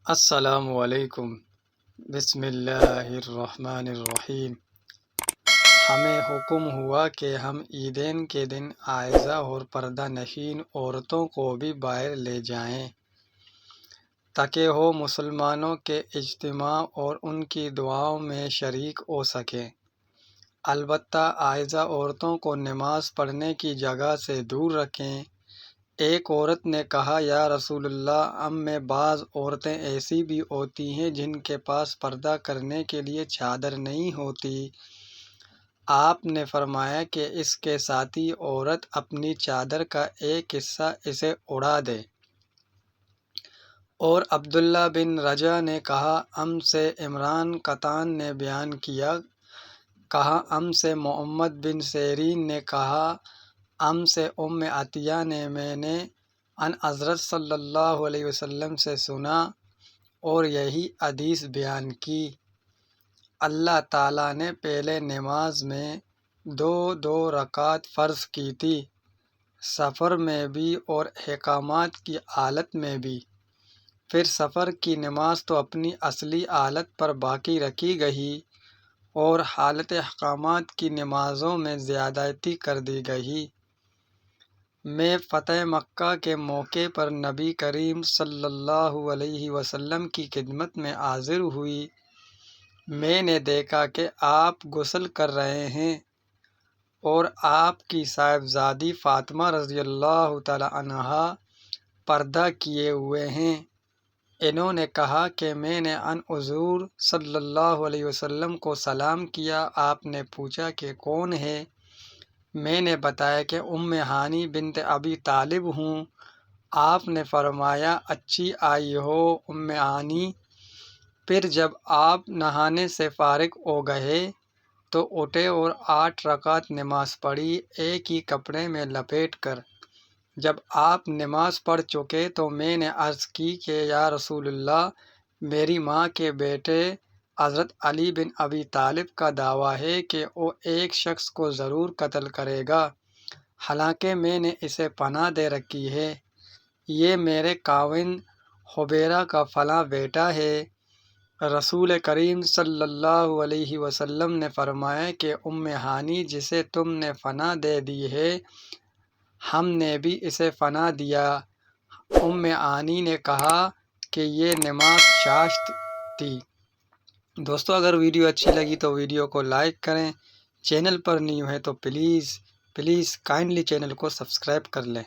السلام علیکم۔ بسم اللہ الرحمن الرحیم۔ ہمیں حکم ہوا کہ ہم عیدین کے دن عائزہ اور پردہ نشین عورتوں کو بھی باہر لے جائیں تاکہ وہ مسلمانوں کے اجتماع اور ان کی دعاؤں میں شریک ہو سکیں۔ البتہ عائزہ عورتوں کو نماز پڑھنے کی جگہ سے دور رکھیں۔ ایک عورت نے کہا، یا رسول اللہ، ہم میں بعض عورتیں ایسی بھی ہوتی ہیں جن کے پاس پردہ کرنے کے لیے چادر نہیں ہوتی۔ آپ نے فرمایا کہ اس کے ساتھی عورت اپنی چادر کا ایک حصہ اسے اڑا دے۔ اور عبداللہ بن رجا نے کہا، ہم سے عمران قطان نے بیان کیا، کہا ہم سے محمد بن سیرین نے کہا، ہم سے ام عطیہ نے، میں نے ان حضرت صلی اللہ علیہ وسلم سے سنا اور یہی حدیث بیان کی۔ اللہ تعالیٰ نے پہلے نماز میں 2 رکعت فرض کی تھی، سفر میں بھی اور احکامات کی حالت میں بھی۔ پھر سفر کی نماز تو اپنی اصلی حالت پر باقی رکھی گئی اور حالت احکامات کی نمازوں میں زیادتی کر دی گئی۔ میں فتح مکہ کے موقع پر نبی کریم صلی اللہ علیہ وسلم کی خدمت میں حاضر ہوئی۔ میں نے دیکھا کہ آپ غسل کر رہے ہیں اور آپ کی صاحبزادی فاطمہ رضی اللہ تعالی عنہا پردہ کیے ہوئے ہیں۔ انہوں نے کہا کہ میں نے ان حضور صلی اللہ علیہ وسلم کو سلام کیا۔ آپ نے پوچھا کہ کون ہے؟ میں نے بتایا کہ ام ہانی بنت ابی طالب ہوں۔ آپ نے فرمایا، اچھی آئی ہو ام ہانی۔ پھر جب آپ نہانے سے فارغ ہو گئے تو اٹھے اور 8 رکعت نماز پڑھی، ایک ہی کپڑے میں لپیٹ کر۔ جب آپ نماز پڑھ چکے تو میں نے عرض کی کہ یا رسول اللہ، میری ماں کے بیٹے حضرت علی بن ابی طالب کا دعویٰ ہے کہ وہ ایک شخص کو ضرور قتل کرے گا، حالانکہ میں نے اسے پناہ دے رکھی ہے۔ یہ میرے خاوند حبیرہ کا فلاں بیٹا ہے۔ رسول کریم صلی اللہ علیہ وسلم نے فرمایا کہ ام ہانی، جسے تم نے پناہ دے دی ہے، ہم نے بھی اسے پناہ دیا۔ ام ہانی نے کہا کہ یہ نماز چاشت تھی۔ دوستو، اگر ویڈیو اچھی لگی تو ویڈیو کو لائک کریں، چینل پر نیو ہے تو پلیز کائنڈلی چینل کو سبسکرائب کر لیں۔